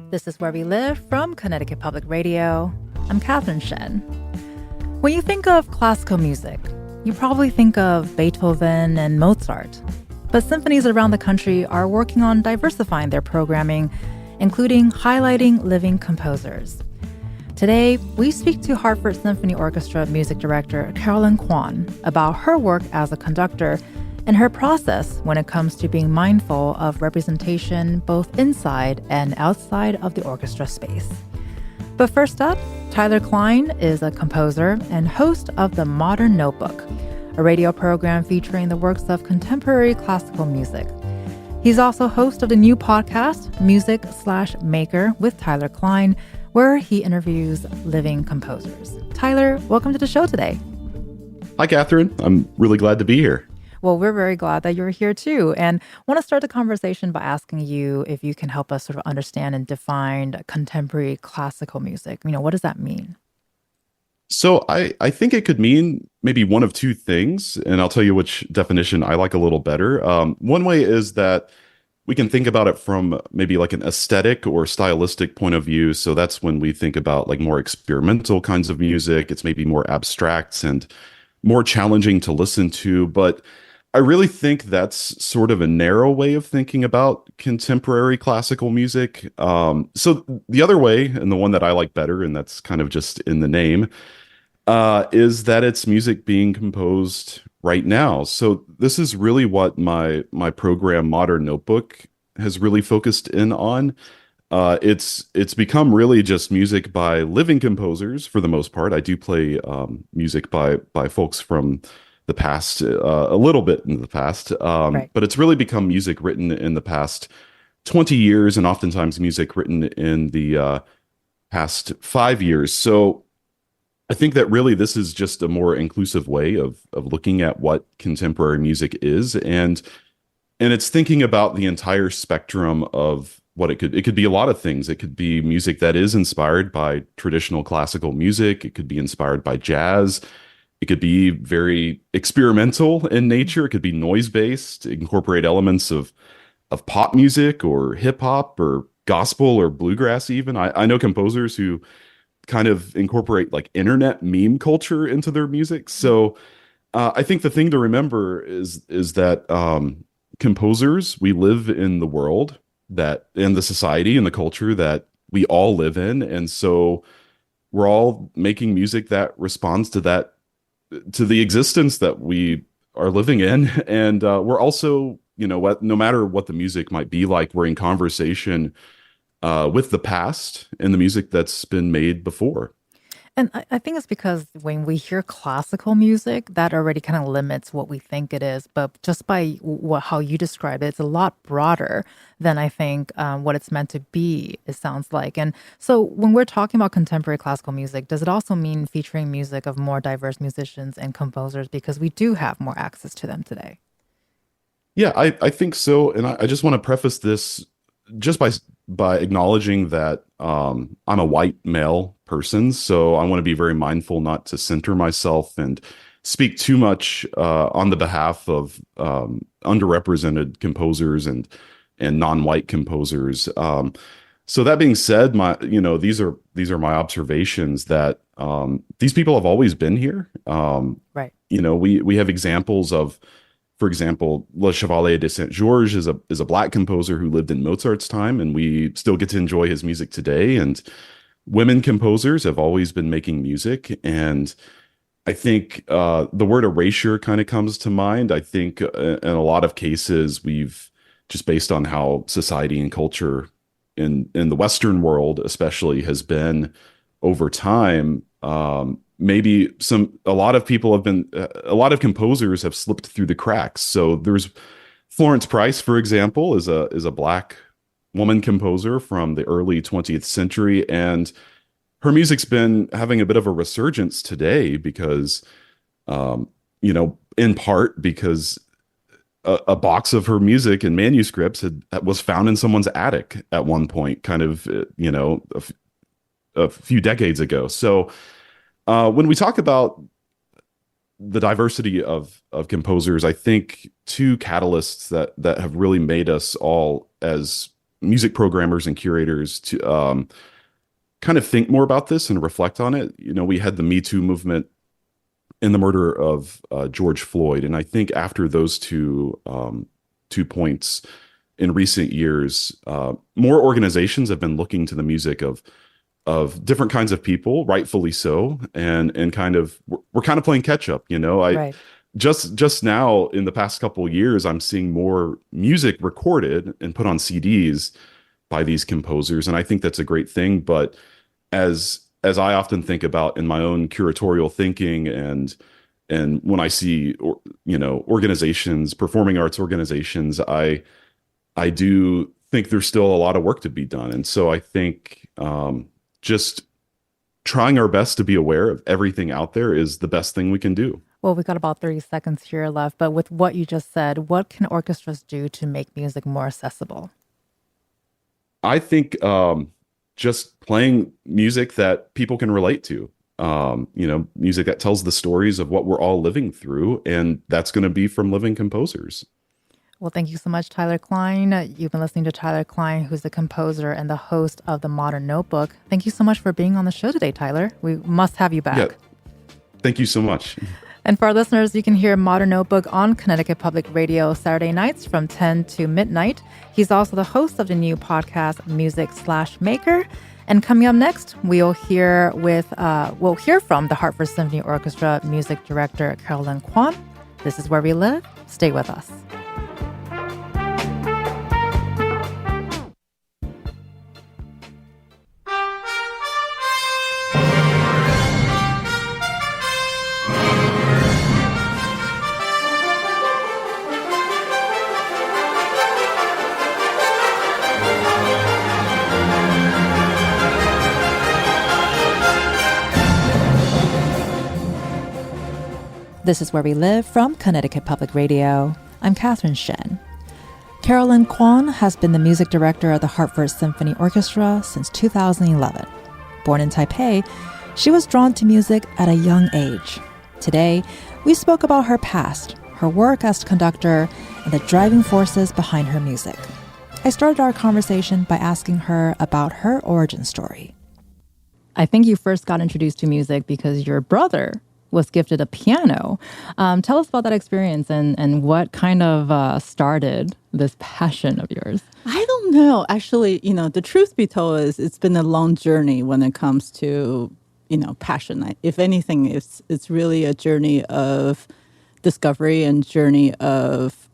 This is Where We Live from Connecticut Public Radio. I'm Catherine Shen. When you think of classical music, you probably think of Beethoven and Mozart. But symphonies around the country are working on diversifying their programming, including highlighting living composers. Today, we speak to Hartford Symphony Orchestra music director Carolyn Kuan about her work as a conductor and her process when it comes to being mindful of representation both inside and outside of the orchestra space. But first up, Tyler Kline is a composer and host of The Modern Notebook, a radio program featuring the works of contemporary classical music. He's also host of the new podcast, Music/Maker with Tyler Kline, where he interviews living composers. Tyler, welcome to the show today. Hi, Catherine. I'm really glad to be here. Well, we're very glad that you're here too. And want to start the conversation by asking you if you can help us sort of understand and define contemporary classical music. What does that mean? So I think it could mean maybe one of two things, and I'll tell you which definition I like a little better. One way is that we can think about it from maybe like an aesthetic or stylistic point of view. So that's when we think about like more experimental kinds of music. It's maybe more abstract and more challenging to listen to. But I really think that's sort of a narrow way of thinking about contemporary classical music. So the other way, and the one that I like better, and that's kind of just in the name, is that it's music being composed right now. So this is really what my program, Modern Notebook, has really focused in on. It's become really just music by living composers for the most part. I do play music by folks from the past, a little bit in the past, Right. but it's really become music written in the past 20 years and oftentimes music written in the past 5 years. So I think that really this is just a more inclusive way of looking at what contemporary music is, and it's thinking about the entire spectrum of what it could be a lot of things. It could be music that is inspired by traditional classical music. It could be inspired by jazz. It could be very experimental in nature. It could be noise-based, incorporate elements of pop music or hip hop or gospel or bluegrass even. I know composers who kind of incorporate like internet meme culture into their music. So I think the thing to remember is that composers, we live in the world in the society and the culture that we all live in. And so we're all making music that responds to the existence that we are living in. And we're also, no matter what the music might be like, we're in conversation with the past and the music that's been made before. And I think it's because when we hear classical music, that already kind of limits what we think it is. But just by how you describe it, it's a lot broader than I think what it's meant to be, it sounds like. And so when we're talking about contemporary classical music, does it also mean featuring music of more diverse musicians and composers? Because we do have more access to them today. Yeah, I think so. And I just want to preface this just by acknowledging that I'm a white male person, so I want to be very mindful not to center myself and speak too much on the behalf of underrepresented composers and non-white composers. So that being said, these are my observations that these people have always been here. Right. We have examples of, for example, Le Chevalier de Saint-Georges is a black composer who lived in Mozart's time, and we still get to enjoy his music today. And women composers have always been making music. And I think the word erasure kind of comes to mind. I think in a lot of cases, we've just based on how society and culture in the Western world, especially, has been over time. Maybe a lot of composers have slipped through the cracks. So there's Florence Price, for example, is a black woman composer from the early 20th century, and her music's been having a bit of a resurgence today because, in part because a box of her music and manuscripts was found in someone's attic at one point, kind of, a few decades ago. So when we talk about the diversity of composers, I think two catalysts that have really made us all as music programmers and curators to kind of think more about this and reflect on it. We had the Me Too movement and the murder of George Floyd, and I think after those two points in recent years, more organizations have been looking to the music of different kinds of people, rightfully so, and kind of we're kind of playing catch up. Right. Just now in the past couple of years, I'm seeing more music recorded and put on CDs by these composers, and I think that's a great thing. But as I often think about in my own curatorial thinking, and when I see organizations, performing arts organizations, I do think there's still a lot of work to be done. And so I think just trying our best to be aware of everything out there is the best thing we can do. Well, we've got about 30 seconds here left, but with what you just said, what can orchestras do to make music more accessible? I think just playing music that people can relate to, music that tells the stories of what we're all living through, and that's going to be from living composers. Well, thank you so much, Tyler Klein. You've been listening to Tyler Klein, who's the composer and the host of The Modern Notebook. Thank you so much for being on the show today, Tyler. We must have you back. Yeah. Thank you so much. And for our listeners, you can hear Modern Notebook on Connecticut Public Radio Saturday nights from 10 to midnight. He's also the host of the new podcast, Music/Maker. And coming up next, we'll hear from the Hartford Symphony Orchestra music director, Carolyn Kuan. This is Where We Live. Stay with us. This is Where We Live from Connecticut Public Radio. I'm Catherine Shen. Carolyn Kuan has been the music director of the Hartford Symphony Orchestra since 2011. Born in Taipei, she was drawn to music at a young age. Today, we spoke about her past, her work as conductor, and the driving forces behind her music. I started our conversation by asking her about her origin story. I think you first got introduced to music because your brother was gifted a piano. Tell us about that experience and what kind of started this passion of yours. I don't know. Actually, the truth be told is it's been a long journey when it comes to, passion. If anything, it's really a journey of discovery and journey of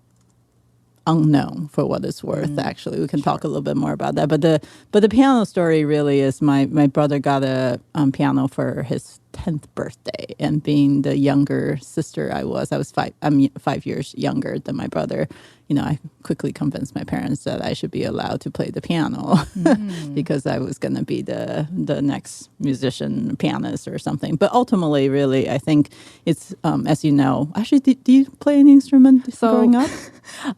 unknown, for what it's worth. Actually, we can talk a little bit more about that. But the piano story really is my brother got a piano for his 10th birthday, and being the younger sister I was 5 years younger than my brother. I quickly convinced my parents that I should be allowed to play the piano because I was going to be the next musician, pianist or something. But ultimately, really, I think it's, as you know, actually, do you play any instrument growing up?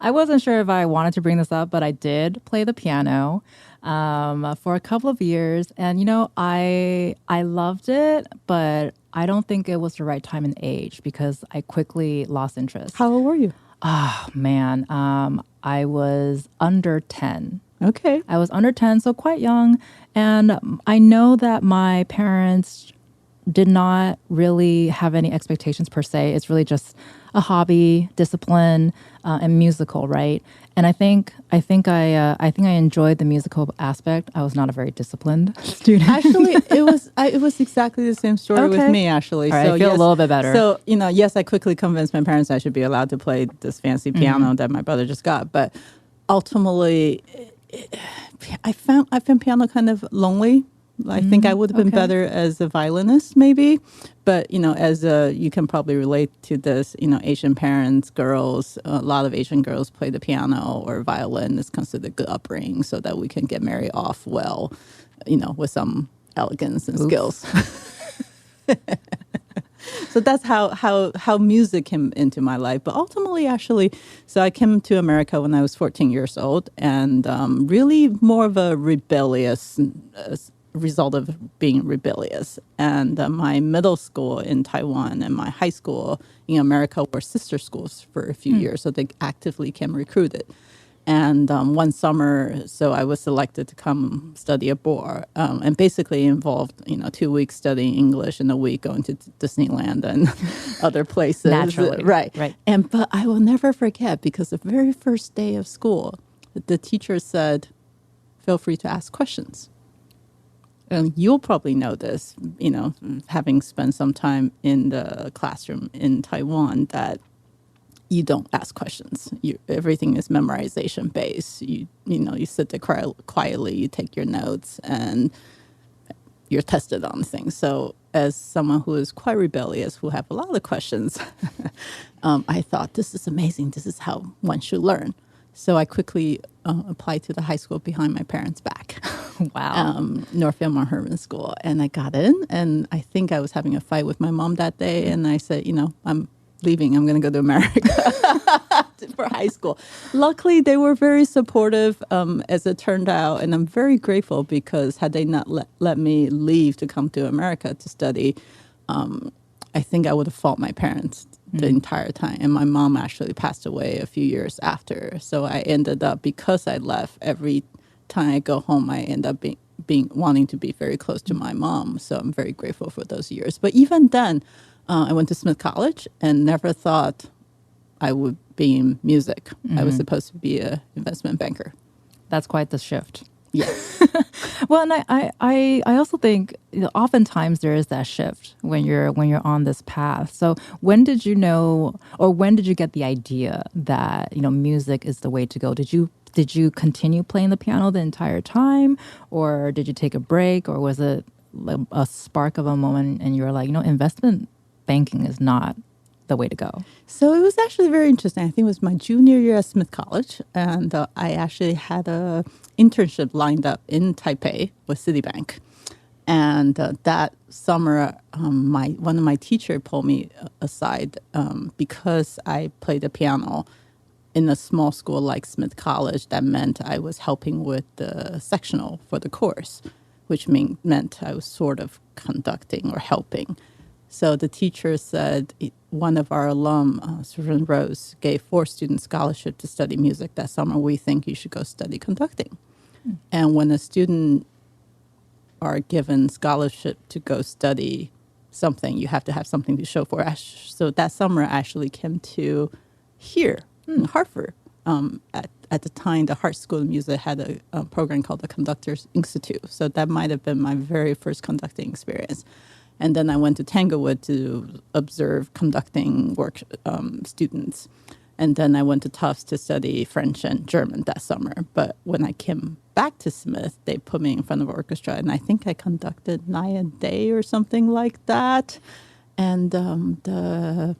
I wasn't sure if I wanted to bring this up, but I did play the piano for a couple of years. And, I loved it, but I don't think it was the right time and age because I quickly lost interest. How old were you? Oh, man. I was under 10. Okay. I was under 10, so quite young. And I know that my parents did not really have any expectations per se. It's really just a hobby, discipline, and musical, right? And I think I enjoyed the musical aspect. I was not a very disciplined student. Actually, it was exactly the same story with me. Actually, all right, I feel a little bit better. So yes, I quickly convinced my parents I should be allowed to play this fancy piano that my brother just got. But ultimately, I found piano kind of lonely. I think I would have been better as a violinist, maybe. But, as you can probably relate to this, Asian parents, girls, a lot of Asian girls play the piano or violin is considered good upbringing so that we can get married off well, with some elegance and skills. So that's how music came into my life. But ultimately, actually, so I came to America when I was 14 years old, and really more of a rebellious result of being rebellious. And my middle school in Taiwan and my high school in America were sister schools for a few years, so they actively came recruited. And one summer, so I was selected to come study abroad, and basically involved, 2 weeks studying English and a week going to Disneyland and other places. Naturally. Right. Right. But I will never forget, because the very first day of school, the teacher said, feel free to ask questions. And you'll probably know this, having spent some time in the classroom in Taiwan, that you don't ask questions. Everything is memorization based. You sit there quietly, you take your notes, and you're tested on things. So as someone who is quite rebellious, who have a lot of questions, I thought, this is amazing. This is how one should learn. So I quickly applied to the high school behind my parents' back. Wow. Northfield Mount Herman School. And I got in, and I think I was having a fight with my mom that day. And I said, I'm leaving. I'm going to go to America for high school. Luckily, they were very supportive, as it turned out. And I'm very grateful, because had they not let me leave to come to America to study, I think I would have fought my parents the entire time. And my mom actually passed away a few years after. So I ended up, because I left, every time I go home, I end up being wanting to be very close to my mom. So I'm very grateful for those years. But even then, I went to Smith College and never thought I would be in music. I was supposed to be an investment banker. That's quite the shift. Yes. Well, and I also think oftentimes there is that shift when you're on this path. So when did you know, or when did you get the idea that music is the way to go? Did you continue playing the piano the entire time, or did you take a break, or was it a spark of a moment and you were like, investment banking is not the way to go? So it was actually very interesting. I think it was my junior year at Smith College, and I actually had a internship lined up in Taipei with Citibank. And that summer, one of my teachers pulled me aside, because I played the piano in a small school like Smith College. That meant I was helping with the sectional for the course, which meant I was sort of conducting or helping. So the teacher said, one of our alum, Susan Rose, gave 4 students scholarship to study music that summer. We think you should go study conducting. And when a student are given scholarship to go study something, you have to have something to show for it. So that summer I actually came to here in Hartford. At the time, the Hart School of Music had a program called the Conductors Institute. So that might have been my very first conducting experience. And then I went to Tanglewood to observe conducting work students. And then I went to Tufts to study French and German that summer. But when I came back to Smith, they put me in front of an orchestra, and I think I conducted Night and Day or something like that. And the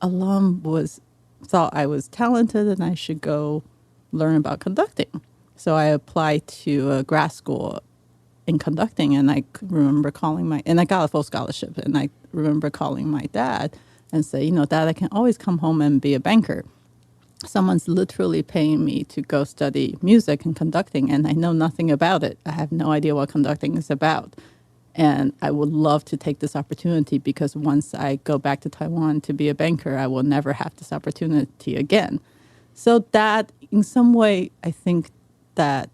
alum thought I was talented and I should go learn about conducting. So I applied to a grad school in conducting, and I remember and I got a full scholarship, and I remember calling my dad and say, Dad, I can always come home and be a banker. Someone's literally paying me to go study music and conducting, and I know nothing about it. I have no idea what conducting is about. And I would love to take this opportunity, because once I go back to Taiwan to be a banker, I will never have this opportunity again. So that, in some way, I think that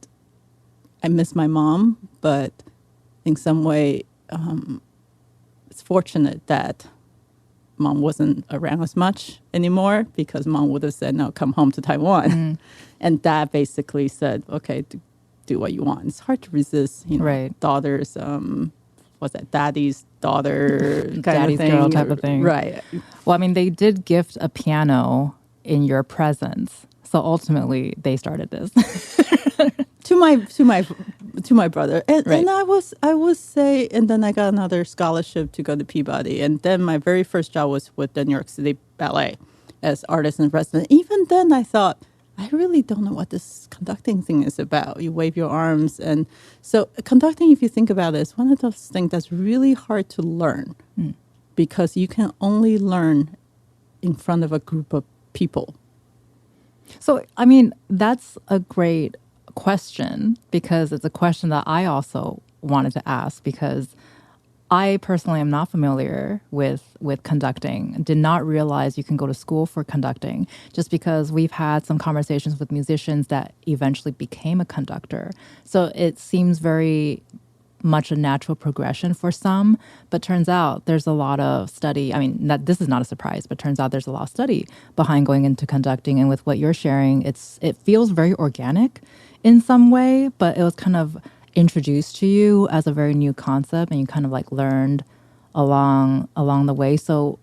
I miss my mom, but in some way, it's fortunate that Mom wasn't around as much anymore, because Mom would have said, no, come home to Taiwan. And Dad basically said, okay, do what you want. It's hard to resist, Right. daughters, what's that, daddy's daughter, Daddy's girl type of thing. Right. Well, I mean, they did gift a piano in your presence. So ultimately, they started this. to my brother, and, Right. and I would say, and then I got another scholarship to go to Peabody, and then my very first job was with the New York City Ballet as artist in residence. Even then, I thought, I really don't know what this conducting thing is about. You wave your arms, and so conducting, if you think about it, is one of those things that's really hard to learn, because you can only learn in front of a group of people. So, I mean, that's a great question, because it's a question that I also wanted to ask, because I personally am not familiar with conducting. Did not realize you can go to school for conducting, just because we've had some conversations with musicians that eventually became a conductor. So it seems very much a natural progression for some, but turns out there's a lot of study. I mean, this is not a surprise, but turns out there's a lot of study behind going into conducting. And with what you're sharing, it feels very organic in some way, but it was kind of introduced to you as a very new concept, and you kind of like learned along the way. So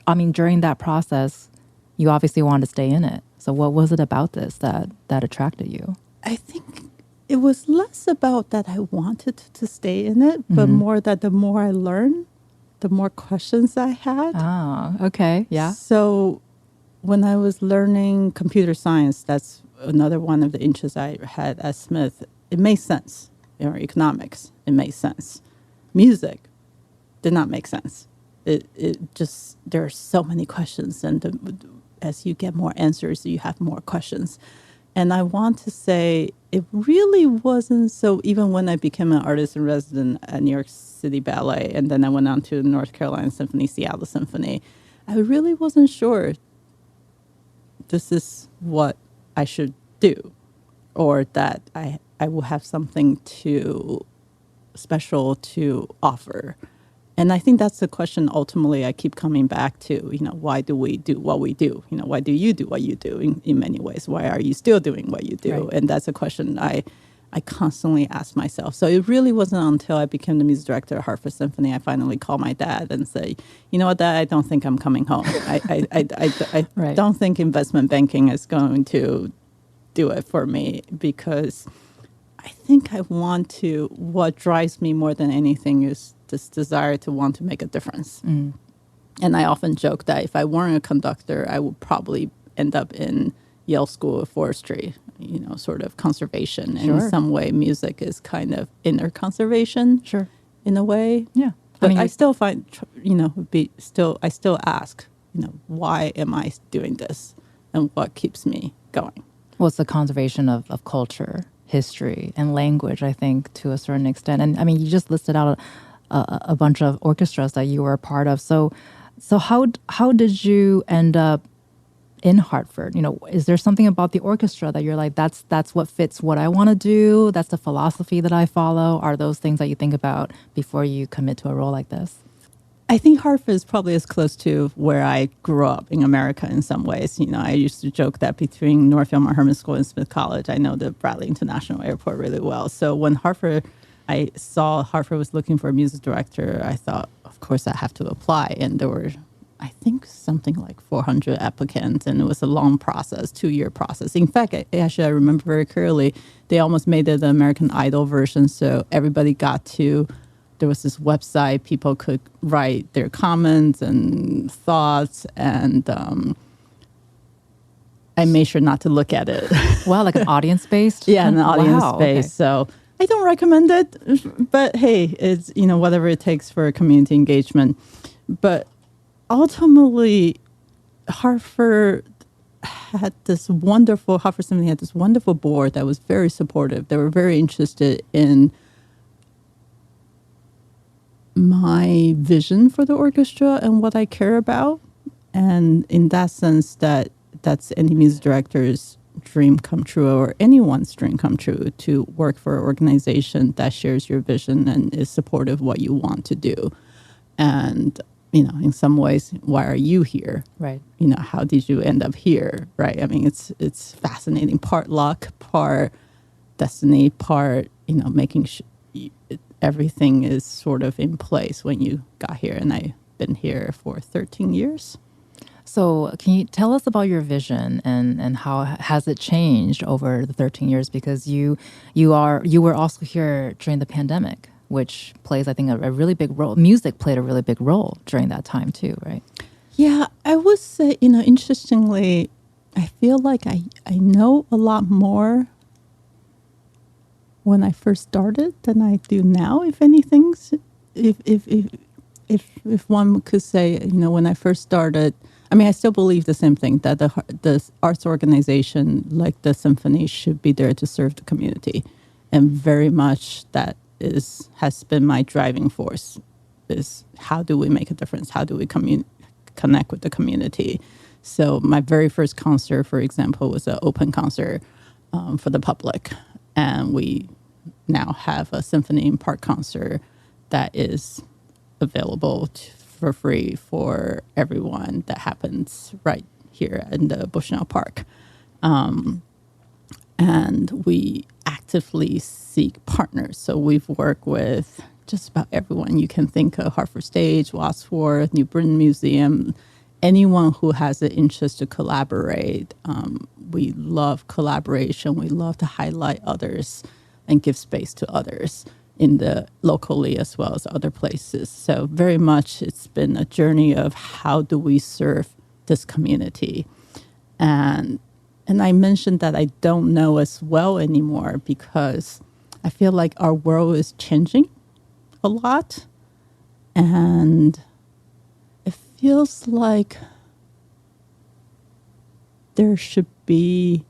I mean, during that process, you obviously wanted to stay in it. So what was it about this that attracted you? I think it was less about that I wanted to stay in it, but more that the more I learned, the more questions I had. Ah, okay. Yeah. So when I was learning computer science, that's another one of the interests I had at Smith. It made sense. Or economics, it made sense. Music did not make sense. It just, there are so many questions, and as you get more answers, you have more questions. And I want to say it really wasn't so, even when I became an artist in resident at New York City Ballet, and then I went on to North Carolina Symphony, Seattle Symphony, I really wasn't sure this is what I should do, or that I will have something special to offer. And I think that's the question ultimately I keep coming back to, why do we do what we do? Why do you do what you do in many ways? Why are you still doing what you do? Right. And that's a question I constantly ask myself. So it really wasn't until I became the music director at Hartford Symphony, I finally called my dad and say, you know what, Dad, I don't think I'm coming home. I Right. don't think investment banking is going to do it for me, because I think what drives me more than anything is this desire to want to make a difference. And I often joke that if I weren't a conductor, I would probably end up in Yale School of Forestry, sort of conservation. And Sure. in some way, music is kind of inner conservation. Sure. In a way. Yeah. But mean, I still find, I still ask, why am I doing this? And what keeps me going? well, it's the conservation of culture, history, and language, I think, to a certain extent. And I mean, you just listed out a bunch of orchestras that you were a part of. So how did you end up in Hartford? Is there something about the orchestra that you're like, that's what fits what I want to do? That's the philosophy that I follow? Are those things that you think about before you commit to a role like this? I think Hartford is probably as close to where I grew up in America in some ways. I used to joke that between Northfield Herman School and Smith College, I know the Bradley International Airport really well. So when I saw Hartford was looking for a music director, I thought, of course, I have to apply. And there were, I think, something like 400 applicants, and it was a long process, 2-year process. In fact, I remember very clearly, they almost made it the American Idol version, so everybody there was this website, people could write their comments and thoughts, and I made sure not to look at it. Wow, like an audience-based? Yeah, an audience Wow, based. okay. So I don't recommend it, but hey, it's, whatever it takes for community engagement. But ultimately, Hartford Symphony had this wonderful board that was very supportive. They were very interested in my vision for the orchestra and what I care about. And in that sense, that's any music director's dream come true, or anyone's dream come true, to work for an organization that shares your vision and is supportive of what you want to do. And, in some ways, why are you here? Right. How did you end up here? Right. I mean, it's fascinating. Part luck, part destiny, part, making sure everything is sort of in place when you got here. And I've been here for 13 years. So can you tell us about your vision and how has it changed over the 13 years? Because you were also here during the pandemic, which plays, I think, a really big role. Music played a really big role during that time too, right? Yeah, I would say, interestingly, I feel like I know a lot more when I first started than I do now, if anything. If one could say, when I first started, I mean, I still believe the same thing, that the arts organization like the symphony should be there to serve the community. And very much that has been my driving force, is how do we make a difference? How do we connect with the community? So my very first concert, for example, was an open concert for the public. And we now have a Symphony in Park concert that is available for free for everyone, that happens right here in the Bushnell Park. And we actively seek partners. So we've worked with just about everyone you can think of: Hartford Stage, Wadsworth, New Britain Museum, anyone who has an interest to collaborate. We love collaboration. We love to highlight others and give space to others in the locally as well as other places. So very much it's been a journey of how do we serve this community. And I mentioned that I don't know as well anymore because I feel like our world is changing a lot. And it feels like there should be,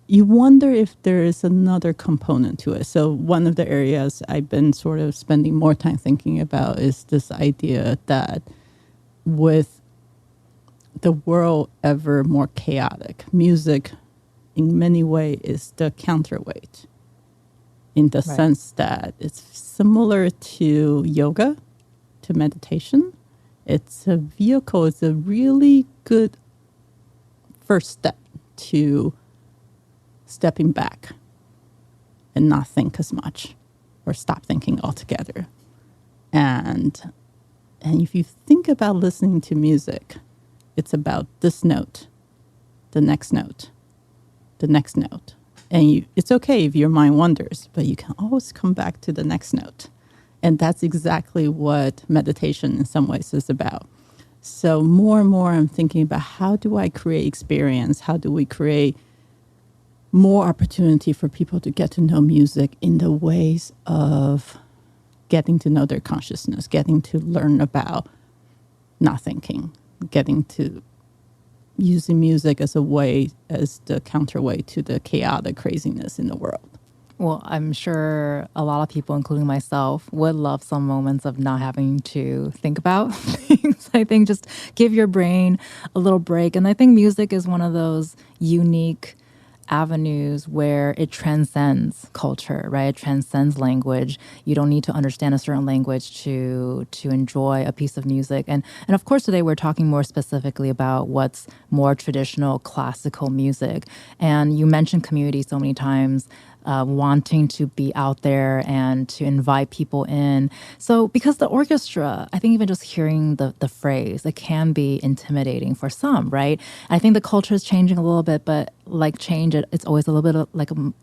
you wonder if there is another component to it. So one of the areas I've been sort of spending more time thinking about is this idea that with the world ever more chaotic, music in many ways is the counterweight, in the sense that it's similar to yoga, to meditation. It's a vehicle, it's a really good first step to stepping back and not think as much, or stop thinking altogether. And if you think about listening to music, it's about this note, the next note, the next note. And it's okay if your mind wanders, but you can always come back to the next note. And that's exactly what meditation in some ways is about. So more and more I'm thinking about, how do I create experience? How do we create more opportunity for people to get to know music in the ways of getting to know their consciousness, getting to learn about not thinking, getting to using music as a way, as the counterweight to the chaotic craziness in the world. Well, I'm sure a lot of people, including myself, would love some moments of not having to think about things. I think just give your brain a little break. And I think music is one of those unique avenues where it transcends culture, right? It transcends language. You don't need to understand a certain language to enjoy a piece of music. And of course, today we're talking more specifically about what's more traditional classical music. And you mentioned community so many times, wanting to be out there and to invite people in. So because the orchestra, I think even just hearing the phrase, it can be intimidating for some, right? I think the culture is changing a little bit, but like change, it's always a little bit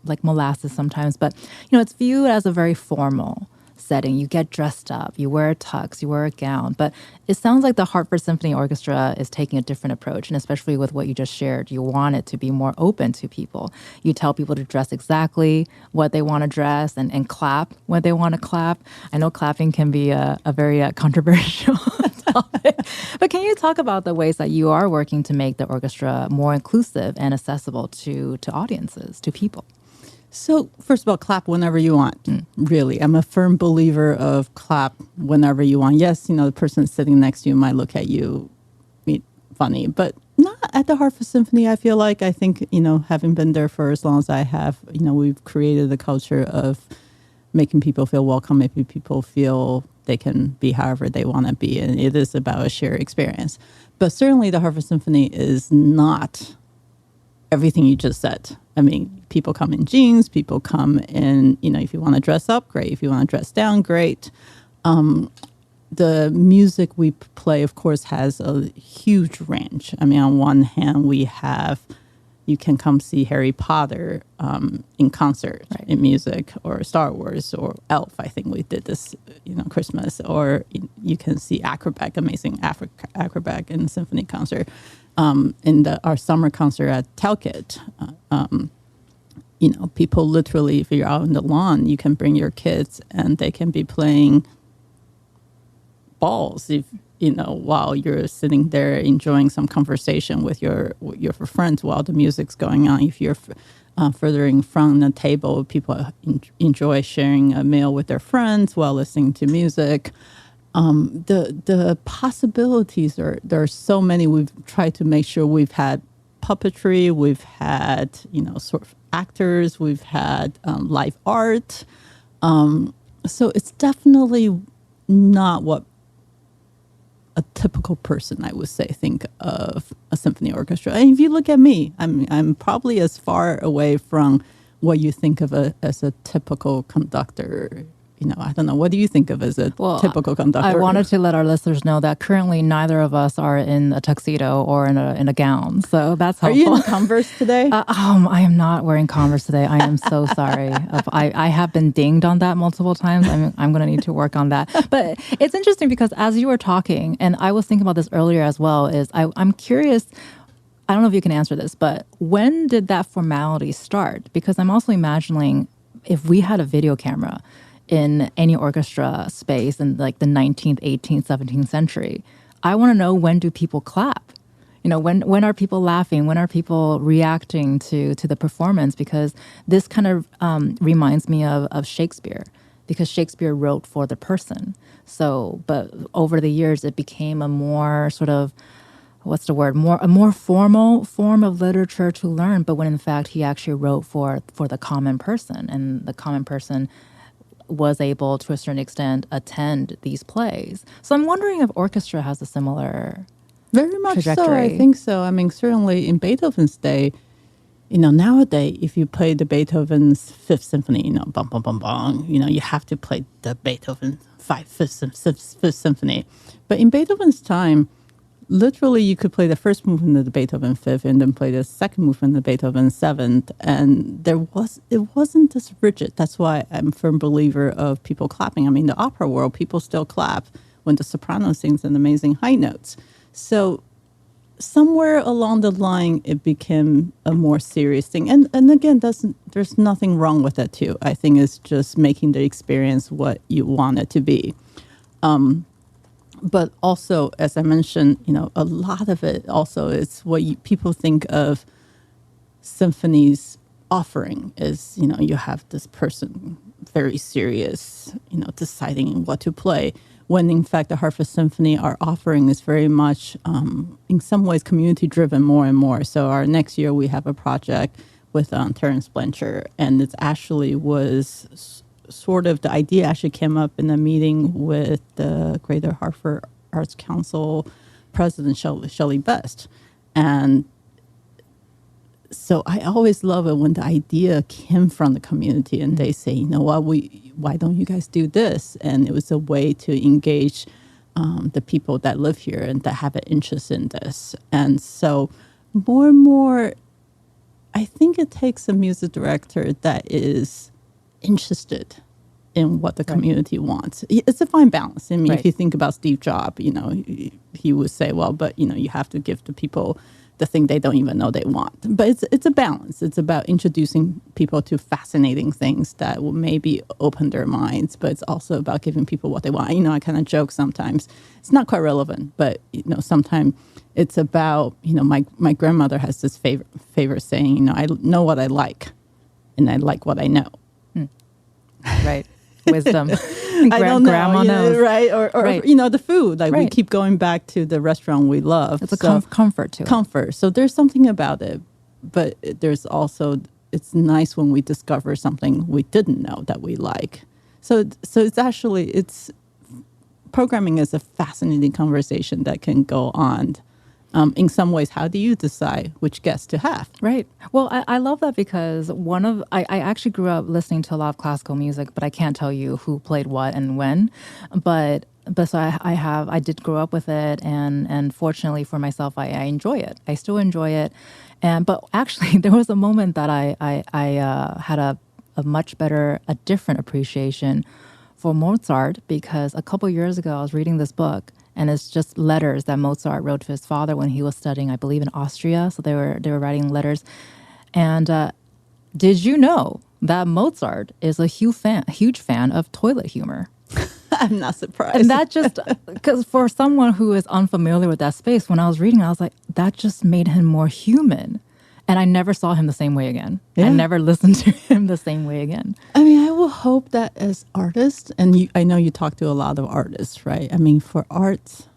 like molasses sometimes. But, it's viewed as a very formal setting. You get dressed up, you wear a tux, you wear a gown. But it sounds like the Hartford Symphony Orchestra is taking a different approach. And especially with what you just shared, you want it to be more open to people. You tell people to dress exactly what they want to dress and clap when they want to clap. I know clapping can be a very controversial topic. But can you talk about the ways that you are working to make the orchestra more inclusive and accessible to audiences, to people? So first of all, clap whenever you want, really. I'm a firm believer of clap whenever you want. Yes, the person sitting next to you might look at you funny, but not at the Hartford Symphony. I think, having been there for as long as I have, we've created a culture of making people feel welcome, making people feel they can be however they want to be. And it is about a shared experience. But certainly the Hartford Symphony is not everything you just said. I mean, people come in jeans, people come in, if you want to dress up, great. If you want to dress down, great. The music we play, of course, has a huge range. I mean, on one hand, you can come see Harry Potter in concert, in music, or Star Wars, or Elf. I think we did this, Christmas. Or you can see amazing acrobat in symphony concert. In our summer concert at Talcott, people literally, if you're out on the lawn, you can bring your kids and they can be playing balls while you're sitting there enjoying some conversation with your friends while the music's going on. If you're furthering from the table. People enjoy sharing a meal with their friends while listening to music. The possibilities there are so many. We've tried to make sure we've had puppetry, we've had sort of actors, we've had live art. So it's definitely not what a typical person, I would say, think of a symphony orchestra. And if you look at me, I'm probably as far away from what you think of as a typical conductor. I don't know. What do you think of as a typical conductor? I wanted to let our listeners know that currently neither of us are in a tuxedo or in a gown. So that's helpful. Are you in Converse today? I am not wearing Converse today. I am so sorry. I have been dinged on that multiple times. I'm going to need to work on that. But it's interesting because as you were talking, and I was thinking about this earlier as well, is I'm curious. I don't know if you can answer this, but when did that formality start? Because I'm also imagining if we had a video camera in any orchestra space in like the 19th, 18th, 17th century, I want to know, when do people clap? When are people laughing? When are people reacting to the performance? Because this kind of reminds me of Shakespeare, because Shakespeare wrote for the person. So, but over the years, it became a more sort of, a more formal form of literature to learn. But when in fact he actually wrote for the common person, and the common person was able to a certain extent attend these plays. So I'm wondering if orchestra has a similar very much trajectory. So. I think so. I mean, certainly in Beethoven's day, nowadays, if you play the Beethoven's Fifth Symphony, bum, bum, bum, bum, you have to play the Beethoven Fifth Symphony. But in Beethoven's time, literally, you could play the first movement of the Beethoven Fifth and then play the second movement of the Beethoven Seventh, and it wasn't this rigid. That's why I'm a firm believer of people clapping. I mean, the opera world, people still clap when the soprano sings an amazing high notes. So somewhere along the line, it became a more serious thing. And again, there's nothing wrong with that too. I think it's just making the experience what you want it to be. But also, as I mentioned, a lot of it also is what people think of symphonies offering is, you have this person very serious, deciding what to play. When in fact, the Hartford Symphony, our offering is very much, in some ways, community driven more and more. So our next year, we have a project with Terence Blanchard, and it actually was sort of, the idea actually came up in a meeting with the Greater Hartford Arts Council President Shelley Best. And so I always love it when the idea came from the community and they say, why don't you guys do this? And it was a way to engage the people that live here and that have an interest in this. And so more and more, I think it takes a music director that is interested in what the community wants. It's a fine balance. I mean, if you think about Steve Jobs, he would say, well, but, you have to give the people the thing they don't even know they want. But it's a balance. It's about introducing people to fascinating things that will maybe open their minds, but it's also about giving people what they want. I kind of joke sometimes. It's not quite relevant, but, sometimes it's about, my grandmother has this favorite saying, I know what I like, and I like what I know. Right. Wisdom. I don't know, Grandma knows. Right? Or right. The food. Like we keep going back to the restaurant we love. It's a comfort to it. Comfort. So there's something about it. But there's also, it's nice when we discover something we didn't know that we like. So it's programming is a fascinating conversation that can go on. In some ways, how do you decide which guests to have? Right. Well, I love that because I actually grew up listening to a lot of classical music, but I can't tell you who played what and when. But so I did grow up with it, and fortunately for myself, I enjoy it. I still enjoy it. But actually, there was a moment that I had a much better, a different appreciation for Mozart, because a couple years ago I was reading this book. And it's just letters that Mozart wrote to his father when he was studying, I believe, in Austria. So they were writing letters. And did you know that Mozart is a huge fan of toilet humor? I'm not surprised. And that just, because for someone who is unfamiliar with that space, when I was reading, I was like, that just made him more human. And I never saw him the same way again. Yeah. I never listened to him the same way again. I mean, I will hope that as artists, and I know you talk to a lot of artists, right? I mean, for arts,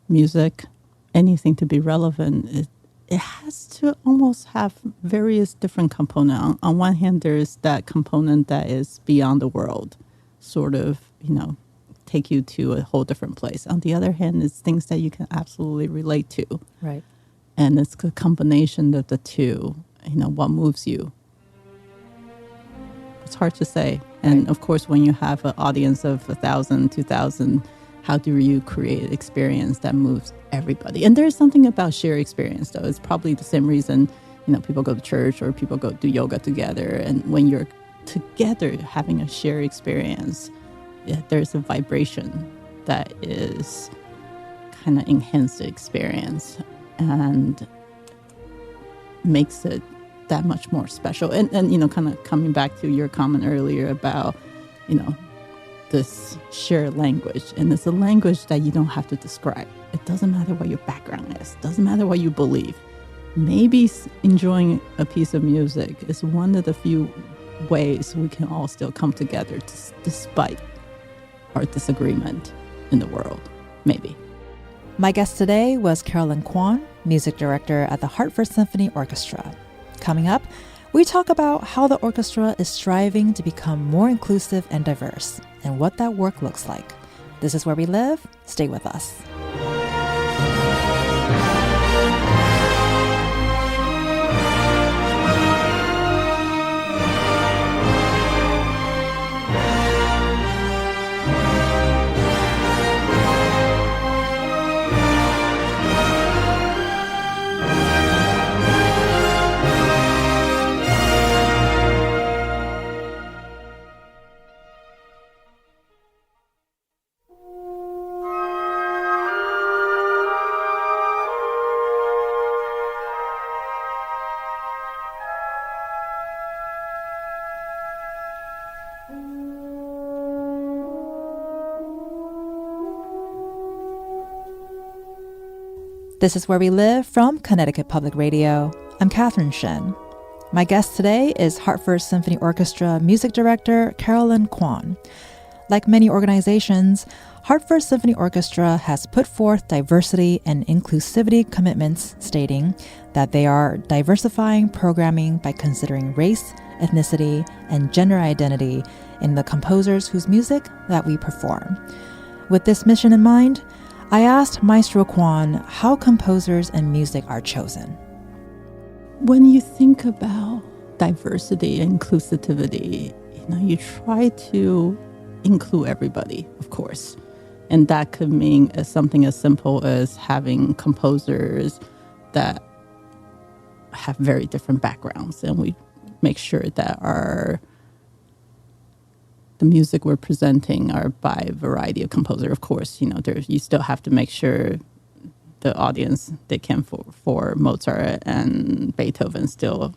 music, anything to be relevant, it has to almost have various different components. On one hand, there's that component that is beyond the world, sort of, take you to a whole different place. On the other hand, it's things that you can absolutely relate to. Right. And it's a combination of the two, what moves you. It's hard to say. And Right. of course, when you have an audience of 1,000, 2,000, how do you create an experience that moves everybody? And there's something about shared experience, though. It's probably the same reason, people go to church or people go do yoga together. And when you're together having a shared experience, there's a vibration that is kind of enhance the experience and makes it that much more special. And kind of coming back to your comment earlier about, this shared language. And it's a language that you don't have to describe. It doesn't matter what your background is. It doesn't matter what you believe. Maybe enjoying a piece of music is one of the few ways we can all still come together despite our disagreement in the world. Maybe. My guest today was Carolyn Kuan, music director at the Hartford Symphony Orchestra. Coming up, we talk about how the orchestra is striving to become more inclusive and diverse, and what that work looks like. This is Where We Live. Stay with us. This is Where We Live from Connecticut Public Radio. I'm Catherine Shen. My guest today is Hartford Symphony Orchestra music director Carolyn Kuan. Like many organizations, Hartford Symphony Orchestra has put forth diversity and inclusivity commitments, stating that they are diversifying programming by considering race, ethnicity, and gender identity in the composers whose music that we perform. With this mission in mind, I asked Maestro Kuan how composers and music are chosen. When you think about diversity and inclusivity, you try to include everybody, of course. And that could mean something as simple as having composers that have very different backgrounds. And we make sure that the music we're presenting are by a variety of composers. Of course, you still have to make sure the audience, they can for Mozart and Beethoven still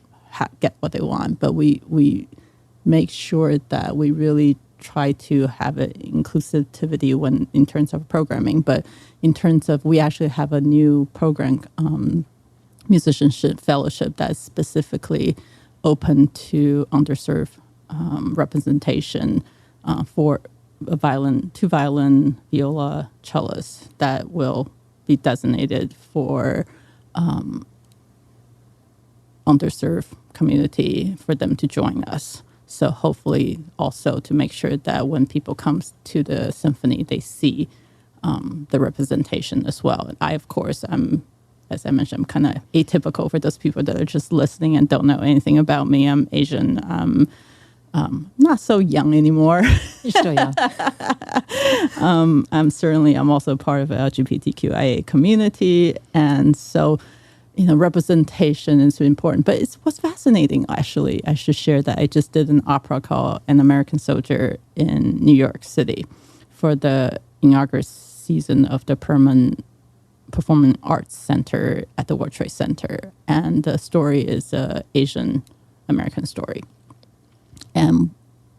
get what they want. But we make sure that we really try to have an inclusivity in terms of programming. But in terms of, we actually have a new program, musicianship fellowship, that's specifically open to underserved representation for two violin, viola, cellos that will be designated for underserved community for them to join us. So hopefully also to make sure that when people come to the symphony, they see the representation as well. And I, of course, as I mentioned, I'm kind of atypical for those people that are just listening and don't know anything about me. I'm Asian. Not so young anymore. You're still young. I'm also part of the LGBTQIA community. And so, representation is important. But what's fascinating, actually, I should share that I just did an opera called An American Soldier in New York City for the inaugural season of the Performing Arts Center at the World Trade Center. And the story is an Asian American story. And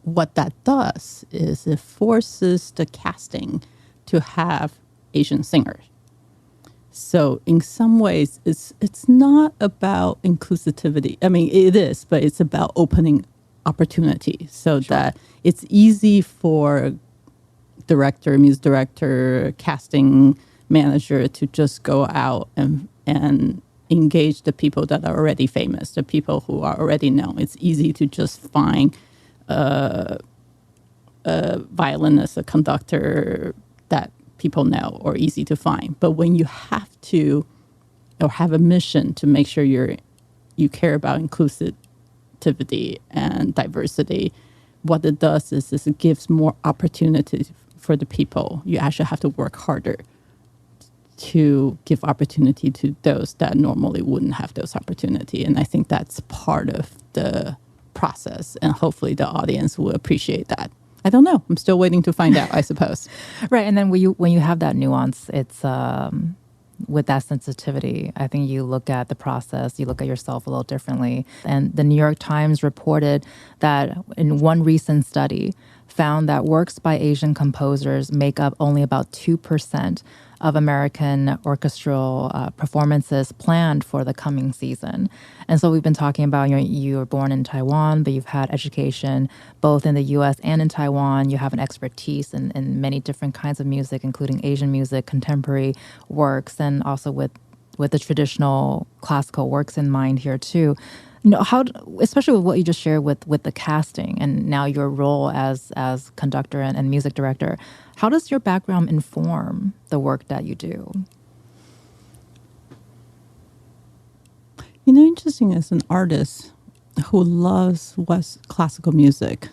what that does is it forces the casting to have Asian singers. So in some ways, it's not about inclusivity. I mean, it is, but it's about opening opportunity so that it's easy for director, music director, casting manager to just go out and engage the people that are already famous, the people who are already known. It's easy to just find a violinist, a conductor that people know or easy to find. But when you have to or have a mission to make sure you care about inclusivity and diversity, what it does is it gives more opportunities for the people. You actually have to work harder to give opportunity to those that normally wouldn't have those opportunity. And I think that's part of the process, and hopefully the audience will appreciate that. I don't know. I'm still waiting to find out, I suppose. Right. And then when you have that nuance, it's with that sensitivity, I think you look at the process, you look at yourself a little differently. And the New York Times reported that in one recent study found that works by Asian composers make up only about 2% of American orchestral performances planned for the coming season. And so we've been talking about, you were born in Taiwan, but you've had education both in the U.S. and in Taiwan. You have an expertise in many different kinds of music, including Asian music, contemporary works, and also with the traditional classical works in mind here too. How, especially with what you just shared with the casting and now your role as conductor and music director, how does your background inform the work that you do? Interesting, as an artist who loves West classical music,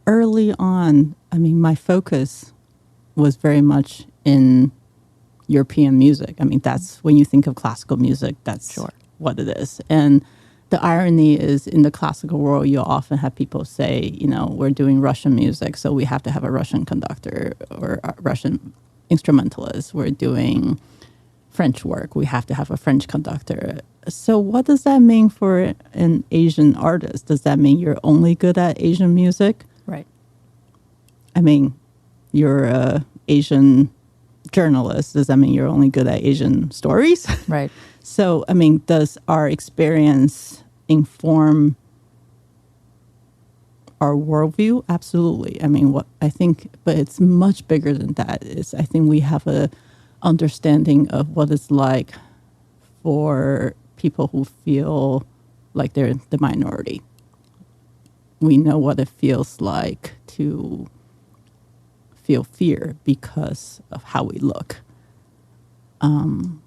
early on, I mean, my focus was very much in European music. I mean, that's when you think of classical music, that's what it is. And the irony is, in the classical world, you'll often have people say, we're doing Russian music, so we have to have a Russian conductor or a Russian instrumentalist. We're doing French work, we have to have a French conductor. So what does that mean for an Asian artist? Does that mean you're only good at Asian music? Right. I mean, you're an Asian journalist. Does that mean you're only good at Asian stories? Right. So, I mean, does our experience inform our worldview? Absolutely. I mean, but it's much bigger than that. I think we have a understanding of what it's like for people who feel like they're the minority. We know what it feels like to feel fear because of how we look.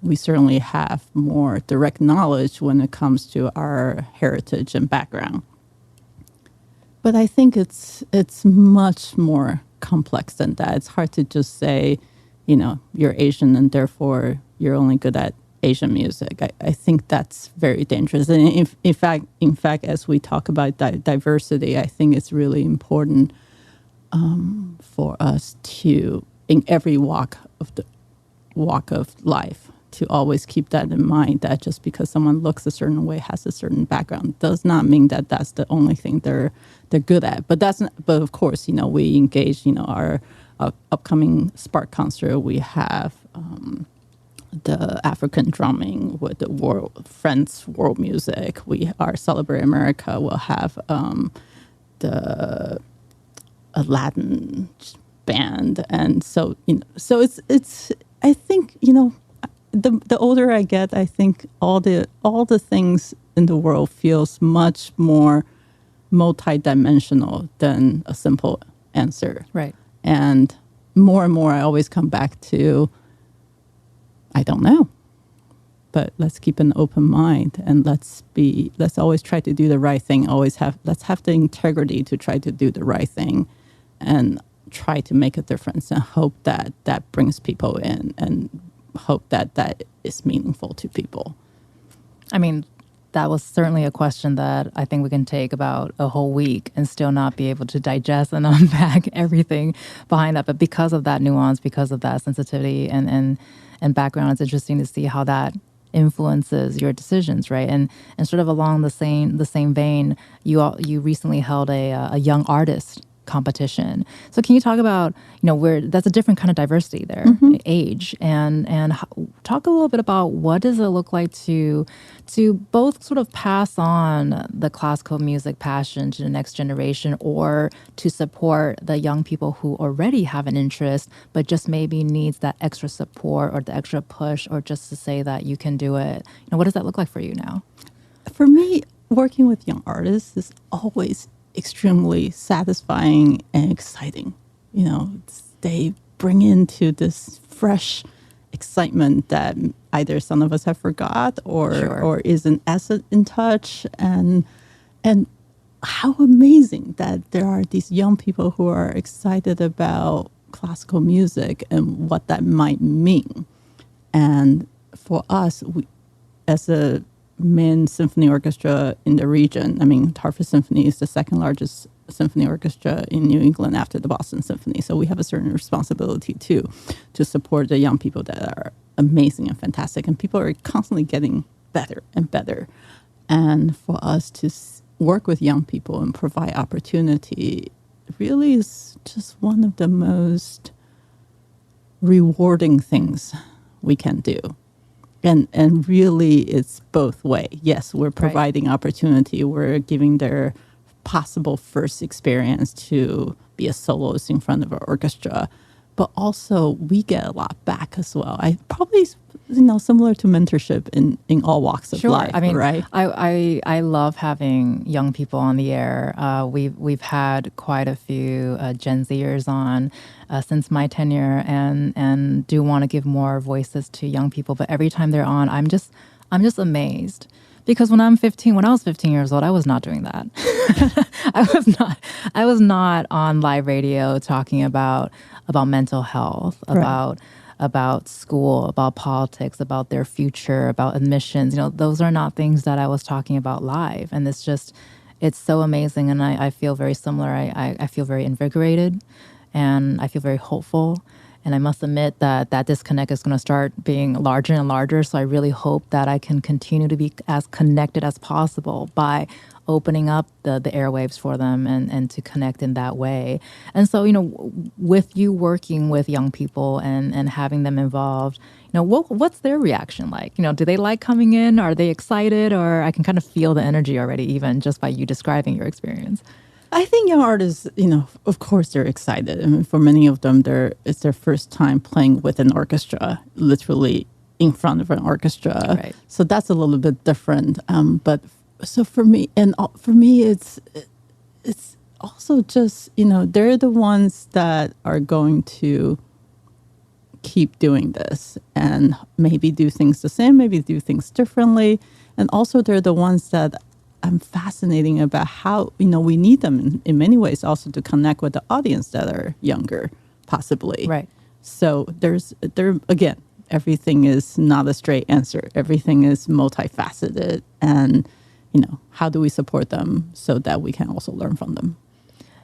We certainly have more direct knowledge when it comes to our heritage and background. But I think it's much more complex than that. It's hard to just say, you're Asian and therefore you're only good at Asian music. I think that's very dangerous. And in fact, as we talk about diversity, I think it's really important for us to, in every walk of life, to always keep that in mind, that just because someone looks a certain way, has a certain background, does not mean that that's the only thing they're good at. But of course, we engage, our upcoming Spark concert. We have the African drumming with the French world music. We are Celebrate America. We'll have a Latin band, and so it's. I think the older I get, I think all the things in the world feels much more multidimensional than a simple answer. Right. And more, I always come back to, I don't know, but let's keep an open mind and let's always try to do the right thing. Let's have the integrity to try to do the right thing and try to make a difference and hope that brings people in and hope that is meaningful to people. I mean, that was certainly a question that I think we can take about a whole week and still not be able to digest and unpack everything behind that. But because of that nuance, because of that sensitivity and background, it's interesting to see how that influences your decisions, right? And sort of along the same vein, you recently held a young artist competition. So can you talk about, where that's a different kind of diversity there, age, and talk a little bit about what does it look like to both sort of pass on the classical music passion to the next generation, or to support the young people who already have an interest but just maybe needs that extra support or the extra push, or just to say that you can do it. What does that look like for you now? For me, working with young artists is always extremely satisfying and exciting. They bring into this fresh excitement that either some of us have forgot or isn't as in touch, and how amazing that there are these young people who are excited about classical music and what that might mean. And for us, we, as a main symphony orchestra in the region, Hartford Symphony is the second largest symphony orchestra in New England after the Boston Symphony. So we have a certain responsibility too to support the young people that are amazing and fantastic. And people are constantly getting better and better. And for us to work with young people and provide opportunity really is just one of the most rewarding things we can do. And really, it's both way. Yes, we're providing opportunity. We're giving their possible first experience to be a soloist in front of an orchestra. But also, we get a lot back as well. I probably, similar to mentorship in all walks of life, right? I love having young people on the air. We've had quite a few Gen Zers on since my tenure, and do want to give more voices to young people. But every time they're on, I'm just amazed. Because when I was 15 years old, I was not doing that. I was not on live radio talking about mental health, about school, about politics, about their future, about admissions. Those are not things that I was talking about live. And it's so amazing. And I feel very similar. I feel very invigorated, and I feel very hopeful. And I must admit that disconnect is going to start being larger and larger. So I really hope that I can continue to be as connected as possible by opening up the airwaves for them and to connect in that way. And so, with you working with young people and having them involved, what's their reaction like? Do they like coming in? Are they excited? Or I can kind of feel the energy already, even just by you describing your experience. I think young artists, of course they're excited. For many of them, it's their first time playing with an orchestra, literally in front of an orchestra. Right. So that's a little bit different. But so for me, it's also just, they're the ones that are going to keep doing this and maybe do things the same, maybe do things differently. And also they're the ones that I'm fascinating about how, we need them in many ways also to connect with the audience that are younger, possibly. Right. So again, everything is not a straight answer. Everything is multifaceted. And, how do we support them so that we can also learn from them?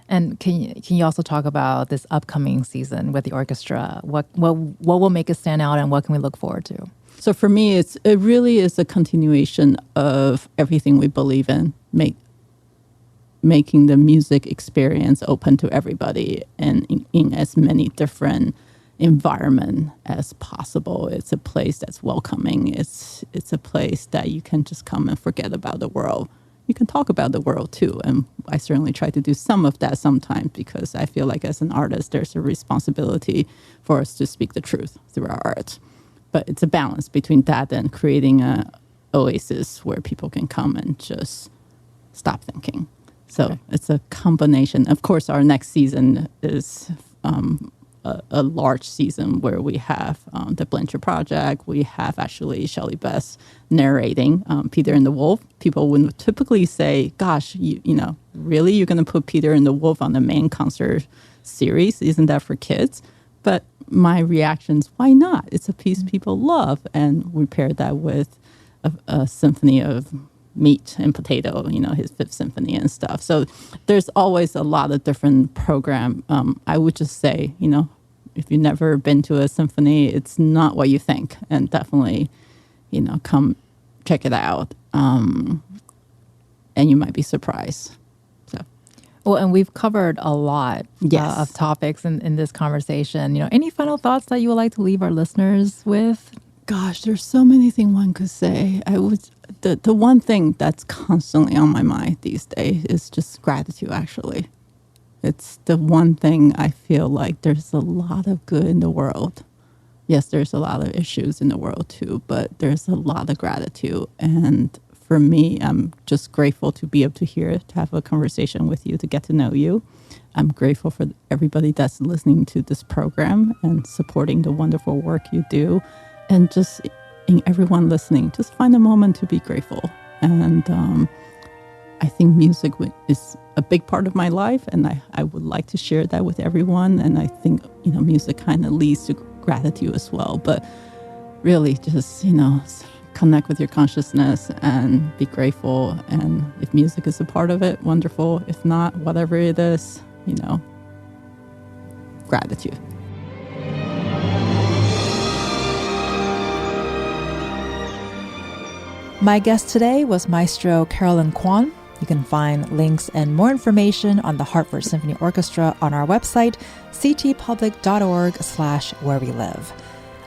And can you also talk about this upcoming season with the orchestra? What will make it stand out, and what can we look forward to? So for me, it really is a continuation of everything we believe in, making the music experience open to everybody and in as many different environment as possible. It's a place that's welcoming. It's a place that you can just come and forget about the world. You can talk about the world too, and I certainly try to do some of that sometimes, because I feel like as an artist, there's a responsibility for us to speak the truth through our art. But it's a balance between that and creating a oasis where people can come and just stop thinking. So It's a combination. Of course, our next season is a large season where we have the Blanchard Project. We have actually Shelley Best narrating Peter and the Wolf. People would typically say, gosh, really? You're going to put Peter and the Wolf on the main concert series? Isn't that for kids? But my reactions, why not? It's a piece people love. And we paired that with a symphony of meat and potato, his Fifth Symphony and stuff. So there's always a lot of different program. I would just say, if you've never been to a symphony, it's not what you think. And definitely, come check it out. And you might be surprised. So Well, and we've covered a lot Yes. of topics in this conversation. Any final thoughts that you would like to leave our listeners with? Gosh, there's so many things one could say. The one thing that's constantly on my mind these days is just gratitude, actually. It's the one thing I feel like there's a lot of good in the world. Yes, there's a lot of issues in the world too, but there's a lot of gratitude. And for me, I'm just grateful to be able to hear, to have a conversation with you, to get to know you. I'm grateful for everybody that's listening to this program and supporting the wonderful work you do. And just in everyone listening, just find a moment to be grateful. And I think music is a big part of my life, and I would like to share that with everyone. And I think, music kind of leads to gratitude as well. But really just, connect with your consciousness and be grateful. And if music is a part of it, wonderful. If not, whatever it is, gratitude. My guest today was Maestro Carolyn Kuan. You can find links and more information on the Hartford Symphony Orchestra on our website, ctpublic.org/wherewelive.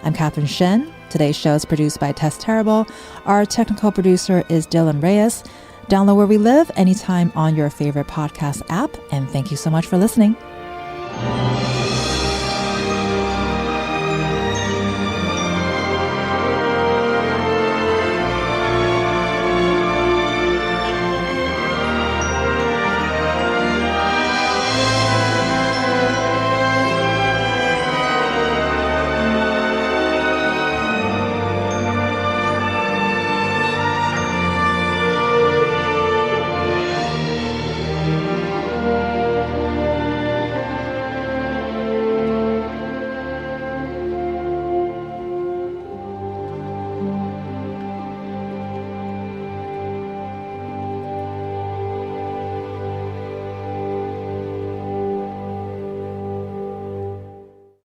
I'm Catherine Shen. Today's show is produced by Tess Terrible. Our technical producer is Dylan Reyes. Download Where We Live anytime on your favorite podcast app. And thank you so much for listening.